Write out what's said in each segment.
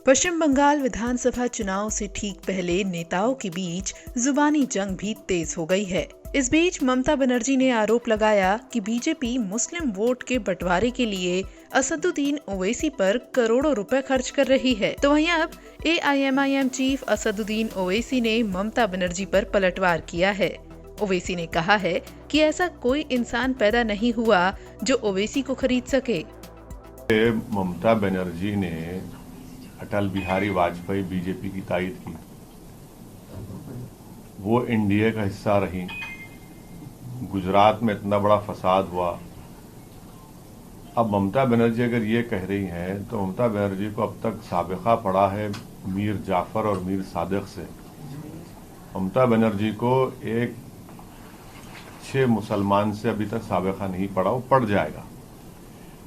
पश्चिम बंगाल विधानसभा चुनाव से ठीक पहले नेताओं के बीच जुबानी जंग भी तेज हो गई है। इस बीच ममता बनर्जी ने आरोप लगाया कि बीजेपी मुस्लिम वोट के बंटवारे के लिए असदुद्दीन ओवैसी पर करोड़ों रुपए खर्च कर रही है। तो वहीं अब AIMIM चीफ असदुद्दीन ओवैसी ने ममता बनर्जी पर पलटवार किया है। ओवैसी ने कहा है कि ऐसा कोई इंसान पैदा नहीं हुआ जो ओवैसी को खरीद सके। ममता बनर्जी ने अटल बिहारी वाजपेयी बीजेपी की तायद की, वो एनडीए का हिस्सा रही। गुजरात में इतना बड़ा फसाद हुआ। अब ममता बनर्जी अगर ये कह रही हैं तो ममता बनर्जी को अब तक साबिका पड़ा है मीर जाफर और मीर सादिक से। ममता बनर्जी को एक अच्छे मुसलमान से अभी तक साबिका नहीं पड़ा, वो पड़ जाएगा।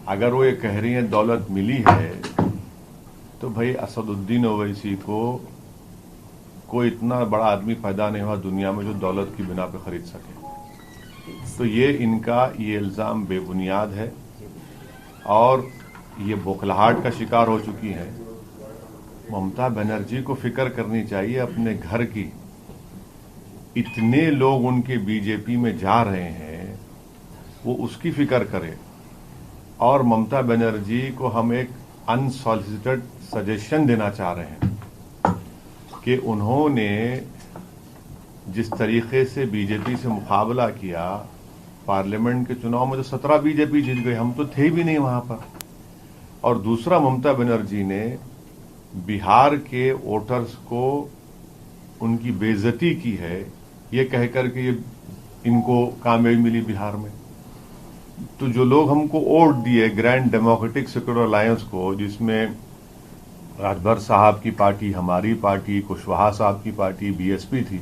अगर वो ये कह रही हैं दौलत मिली है तो भाई असदुद्दीन ओवैसी को कोई इतना बड़ा आदमी पैदा नहीं हुआ दुनिया में जो दौलत की बिना पे खरीद सके। तो ये इनका ये इल्जाम बेबुनियाद है और ये बौखलाहट का शिकार हो चुकी है। ममता बनर्जी को फिक्र करनी चाहिए अपने घर की। इतने लोग उनके बीजेपी में जा रहे हैं, वो उसकी फिक्र करे। और ममता बनर्जी को हम एक अनसॉलिसिटेड सजेशन देना चाह रहे हैं कि उन्होंने जिस तरीके से बीजेपी से मुकाबला किया, पार्लियामेंट के चुनाव में तो 17 बीजेपी जीत गई, हम तो थे भी नहीं वहां पर। और दूसरा, ममता बनर्जी ने बिहार के वोटर्स को उनकी बेइज्जती की है ये कहकर के ये इनको कामयाबी मिली बिहार में। तो जो लोग हमको वोट दिए ग्रैंड डेमोक्रेटिक सेक्युलर अलायंस को, जिसमें राजभर साहब की पार्टी, हमारी पार्टी, कुशवाहा साहब की पार्टी, बीएसपी थी,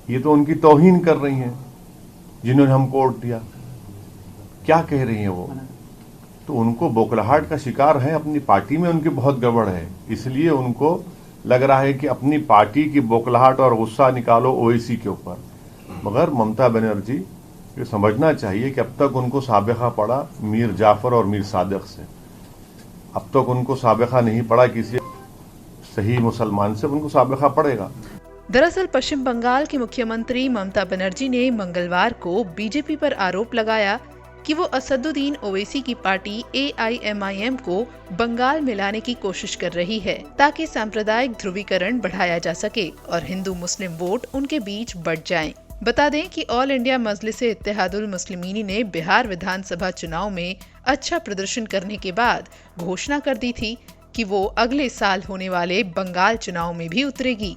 ये तो उनकी तौहीन कर रही हैं जिन्होंने हमको वोट दिया। क्या कह रही हैं वो? तो उनको बौखलाहट का शिकार है, अपनी पार्टी में उनकी बहुत गड़बड़ है, इसलिए उनको लग रहा है कि अपनी पार्टी की बौखलाहट और गुस्सा निकालो ओवैसी के ऊपर। मगर ममता बनर्जी ये समझना चाहिए कि अब तक उनको साबिका पड़ा मीर जाफर और मीर सादिक से। अब तक उनको साबिका नहीं पड़ा किसी सही मुसलमान से, उनको साबिका पड़ेगा। दरअसल पश्चिम बंगाल की मुख्यमंत्री ममता बनर्जी ने मंगलवार को बीजेपी पर आरोप लगाया कि वो असदुद्दीन ओवैसी की पार्टी AIMIM को बंगाल में लाने की कोशिश कर रही है ताकि सांप्रदायिक ध्रुवीकरण बढ़ाया जा सके और हिंदू मुस्लिम वोट उनके बीच बढ़ जाएं। बता दें कि ऑल इंडिया मजलिसे इत्तेहादुल मुस्लिमीन ने बिहार विधानसभा चुनाव में अच्छा प्रदर्शन करने के बाद घोषणा कर दी थी कि वो अगले साल होने वाले बंगाल चुनाव में भी उतरेगी।